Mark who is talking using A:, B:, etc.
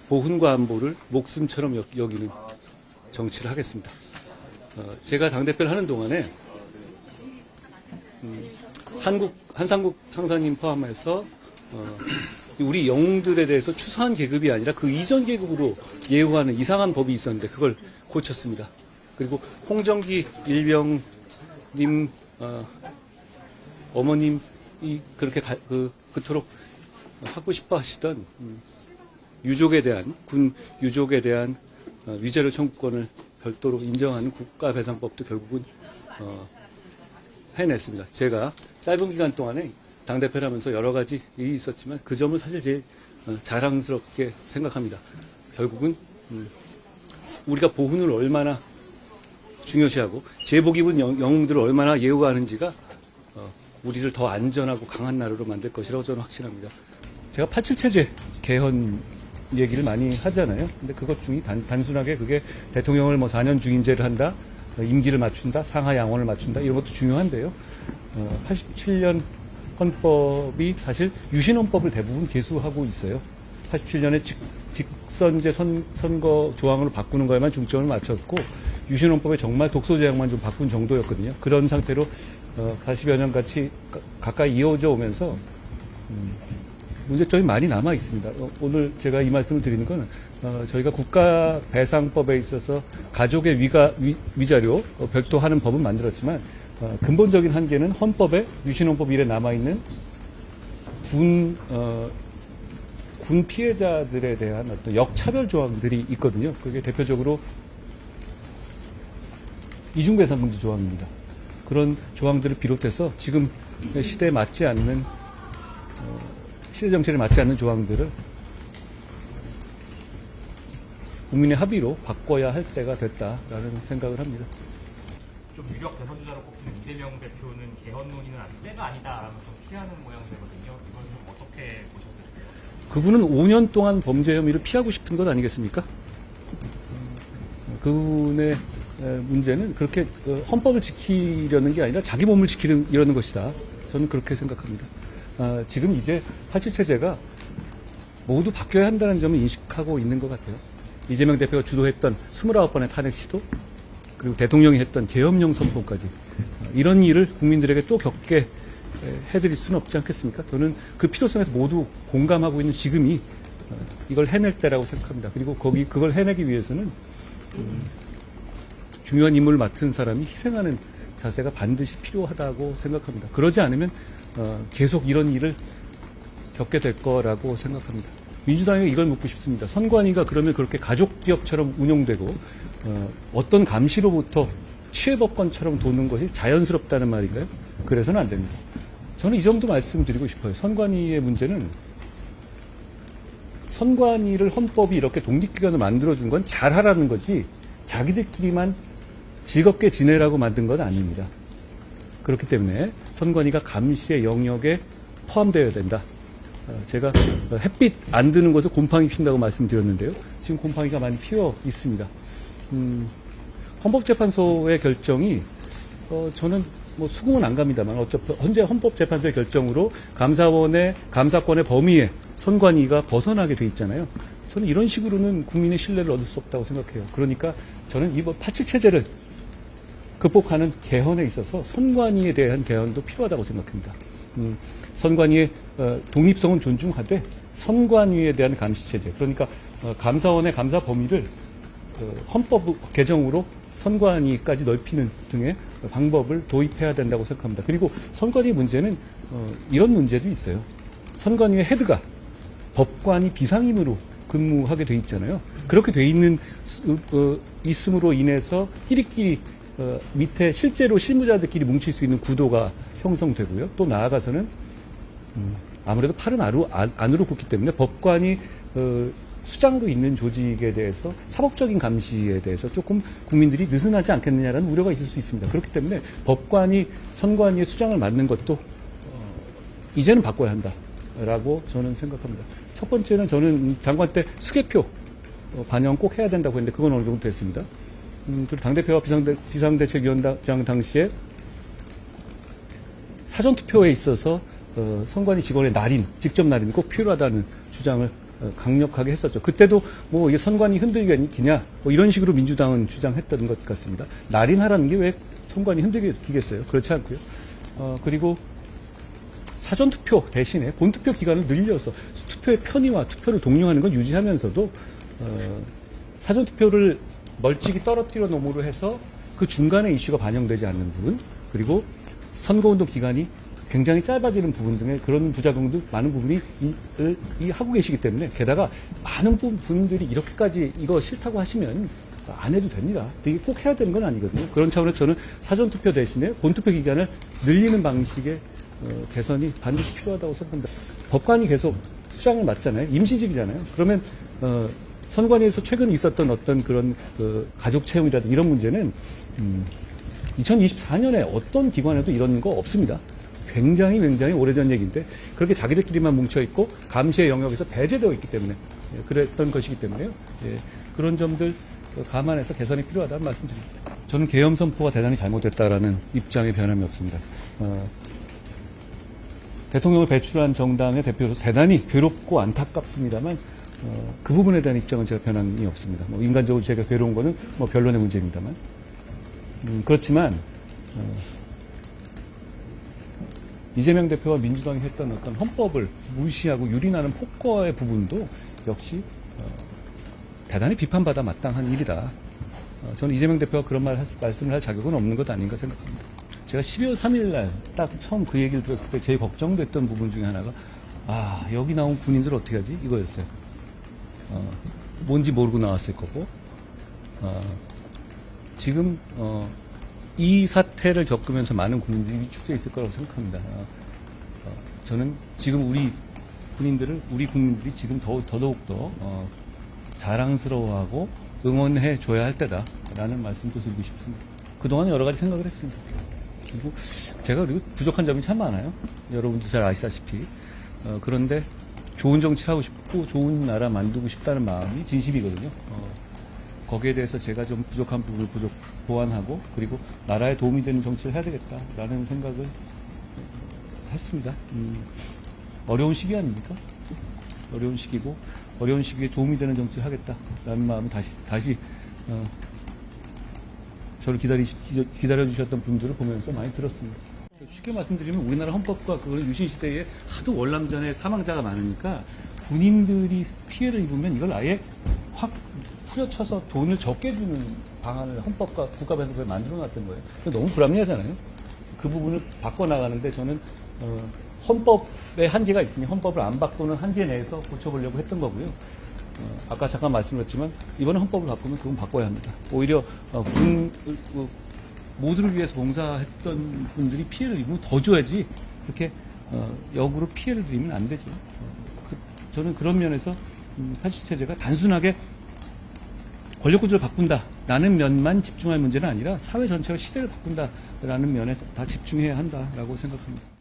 A: 보훈과 안보를 목숨처럼 여기는 정치를 하겠습니다. 제가 당대표를 하는 동안에 한상국 상사님 포함해서 우리 영웅들에 대해서 추수한 계급이 아니라 그 이전 계급으로 예우하는 이상한 법이 있었는데 그걸 고쳤습니다. 그리고 홍정기 일병님 어머님이 그렇게 그토록 하고 싶어 하시던 유족에 대한 군 유족에 대한 위자료 청구권을 별도로 인정하는 국가배상법도 결국은 해냈습니다. 제가 짧은 기간 동안에 당대표를 하면서 여러 가지 일이 있었지만 그 점을 사실 제일 자랑스럽게 생각합니다. 결국은 우리가 보훈을 얼마나 중요시하고 제복 입은 영웅들을 얼마나 예우하는지가 우리를 더 안전하고 강한 나라로 만들 것이라고 저는 확신합니다. 제가 87체제 개헌 얘기를 많이 하잖아요. 근데 그것 중에 단순하게 그게 대통령을 4년 중임제를 한다, 임기를 맞춘다, 상하 양원을 맞춘다, 이런 것도 중요한데요. 87년 헌법이 사실 유신헌법을 대부분 계수하고 있어요. 87년에 직선제 선거 조항으로 바꾸는 거에만 중점을 맞췄고, 유신헌법에 정말 독소 제약만 좀 바꾼 정도였거든요. 그런 상태로 40여 년 같이 가까이 이어져 오면서 문제점이 많이 남아 있습니다. 오늘 제가 이 말씀을 드리는 건 저희가 국가배상법에 있어서 가족의 위자료 별도 하는 법은 만들었지만 근본적인 한계는 헌법에 유신헌법 1에 남아있는 군 피해자들에 대한 어떤 역차별 조항들이 있거든요. 그게 대표적으로 이중배상금지 조항입니다. 그런 조항들을 비롯해서 지금 시대에 맞지 않는 시대 정책에 맞지 않는 조항들을 국민의 합의로 바꿔야 할 때가 됐다라는 생각을 합니다.
B: 좀 유력 대선주자로 꼽히는 이재명 대표는 개헌 논의는 아직 때가 아니다라고 좀 피하는 모양새거든요. 이건 좀 어떻게 보셨을까요?
A: 그분은 5년 동안 범죄 혐의를 피하고 싶은 것 아니겠습니까? 그분의 문제는 그렇게 헌법을 지키려는 게 아니라 자기 몸을 지키려는 것이다. 저는 그렇게 생각합니다. 지금 이제 87체제가 모두 바뀌어야 한다는 점을 인식하고 있는 것 같아요. 이재명 대표가 주도했던 29번의 탄핵 시도, 그리고 대통령이 했던 계엄령 선포까지 이런 일을 국민들에게 또 겪게 해드릴 수는 없지 않겠습니까? 저는 그 필요성에서 모두 공감하고 있는 지금이 이걸 해낼 때라고 생각합니다. 그리고 그걸 해내기 위해서는 중요한 임무를 맡은 사람이 희생하는 자세가 반드시 필요하다고 생각합니다. 그러지 않으면 계속 이런 일을 겪게 될 거라고 생각합니다. 민주당에게 이걸 묻고 싶습니다. 선관위가 그러면 그렇게 가족기업처럼 운영되고 어떤 감시로부터 취해법권처럼 도는 것이 자연스럽다는 말인가요? 그래서는 안 됩니다. 저는 이 정도 말씀드리고 싶어요. 선관위의 문제는 선관위를 헌법이 이렇게 독립기관을 만들어준 건 잘하라는 거지 자기들끼리만 즐겁게 지내라고 만든 건 아닙니다. 그렇기 때문에 선관위가 감시의 영역에 포함되어야 된다. 제가 햇빛 안 드는 곳에 곰팡이 핀다고 말씀드렸는데요. 지금 곰팡이가 많이 피어 있습니다. 헌법재판소의 결정이 저는 수긍은 안 갑니다만 어차피 현재 헌법재판소의 결정으로 감사권의 범위에 선관위가 벗어나게 돼 있잖아요. 저는 이런 식으로는 국민의 신뢰를 얻을 수 없다고 생각해요. 그러니까 저는 이번 87체제를 극복하는 개헌에 있어서 선관위에 대한 개헌도 필요하다고 생각합니다. 선관위의 독립성은 존중하되 선관위에 대한 감시체제, 그러니까 감사원의 감사 범위를 헌법 개정으로 선관위까지 넓히는 등의 방법을 도입해야 된다고 생각합니다. 그리고 선관위 문제는 이런 문제도 있어요. 선관위의 헤드가 법관이 비상임으로 근무하게 돼 있잖아요. 그렇게 돼 있음으로 인해서 끼리끼리 밑에 실제로 실무자들끼리 뭉칠 수 있는 구도가 형성되고요. 또 나아가서는 아무래도 팔은 안으로 굽기 때문에 법관이 수장으로 있는 조직에 대해서 사법적인 감시에 대해서 조금 국민들이 느슨하지 않겠느냐라는 우려가 있을 수 있습니다. 그렇기 때문에 법관이 선관위의 수장을 맡는 것도 이제는 바꿔야 한다라고 저는 생각합니다. 첫 번째는 저는 장관 때 수개표 반영 꼭 해야 된다고 했는데 그건 어느 정도 됐습니다. 그리고 당대표와 비상대책위원장 당시에 사전투표에 있어서 선관위 직원의 직접 날인 꼭 필요하다는 주장을 강력하게 했었죠. 그때도 뭐 이게 선관위 흔들기냐 뭐 이런 식으로 민주당은 주장했던 것 같습니다. 날인하라는 게 왜 선관위 흔들기겠어요? 그렇지 않고요. 그리고 사전투표 대신에 본투표 기간을 늘려서 투표의 편의와 투표를 독려하는 건 유지하면서도 사전투표를 멀찍이 떨어뜨려 놓음으로 해서 그 중간에 이슈가 반영되지 않는 부분, 그리고 선거운동 기간이 굉장히 짧아지는 부분 등의 그런 부작용도 많은 부분이 하고 계시기 때문에, 게다가 많은 분들이 이렇게까지 이거 싫다고 하시면 안 해도 됩니다. 이게 꼭 해야 되는 건 아니거든요. 그런 차원에서 저는 사전투표 대신에 본투표 기간을 늘리는 방식의 개선이 반드시 필요하다고 생각합니다. 법관이 계속 수장을 맡잖아요. 임시직이잖아요. 그러면 선관위에서 최근 있었던 어떤 그런 가족 채용이라든지 이런 문제는 2024년에 어떤 기관에도 이런 거 없습니다. 굉장히 오래전 얘기인데 그렇게 자기들끼리만 뭉쳐있고 감시의 영역에서 배제되어 있기 때문에 그랬던 것이기 때문에요. 예, 그런 점들 감안해서 개선이 필요하다는 말씀드립니다. 저는 계엄 선포가 대단히 잘못됐다라는 입장에 변함이 없습니다. 대통령을 배출한 정당의 대표로서 대단히 괴롭고 안타깝습니다만 그 부분에 대한 입장은 제가 변함이 없습니다. 뭐 인간적으로 제가 괴로운 거는 뭐 변론의 문제입니다만 그렇지만 이재명 대표와 민주당이 했던 어떤 헌법을 무시하고 유린하는 폭거의 부분도 역시 대단히 비판받아 마땅한 일이다. 저는 이재명 대표가 그런 말씀을 할 자격은 없는 것 아닌가 생각합니다. 제가 12월 3일 날 딱 처음 그 얘기를 들었을 때 제일 걱정됐던 부분 중에 하나가 여기 나온 군인들 어떻게 하지? 이거였어요. 뭔지 모르고 나왔을 거고 지금 이 사태를 겪으면서 많은 군인들이 위축되어 있을 거라고 생각합니다. 저는 지금 우리 국민들이 지금 더더욱더 자랑스러워하고 응원해 줘야 할 때다라는 말씀도 드리고 싶습니다. 그동안 여러 가지 생각을 했습니다. 그리고 제가 부족한 점이 참 많아요. 여러분도 잘 아시다시피. 그런데 좋은 정치하고 싶고 좋은 나라 만들고 싶다는 마음이 진심이거든요. 거기에 대해서 제가 좀 부족한 부분을 보완하고 그리고 나라에 도움이 되는 정치를 해야 되겠다라는 생각을 했습니다. 어려운 시기 아닙니까? 어려운 시기고 어려운 시기에 도움이 되는 정치를 하겠다라는 마음을 다시 저를 기다려주셨던 분들을 보면서 많이 들었습니다. 쉽게 말씀드리면 우리나라 헌법과 그 유신 시대에 하도 월남전에 사망자가 많으니까 군인들이 피해를 입으면 이걸 아예 확 후려쳐서 돈을 적게 주는 방안을 헌법과 국가배수부에 만들어놨던 거예요. 너무 불합리하잖아요. 그 부분을 바꿔나가는데 저는 헌법에 한계가 있으니 헌법을 안 바꾸는 한계 내에서 고쳐보려고 했던 거고요. 아까 잠깐 말씀드렸지만 이번에 헌법을 바꾸면 그건 바꿔야 합니다. 오히려 모두를 위해서 봉사했던 분들이 피해를 입으면 더 줘야지 그렇게 역으로 피해를 드리면 안 되죠. 저는 그런 면에서 판시체제가 단순하게 권력구조를 바꾼다라는 면만 집중할 문제는 아니라 사회 전체가 시대를 바꾼다라는 면에 다 집중해야 한다라고 생각합니다.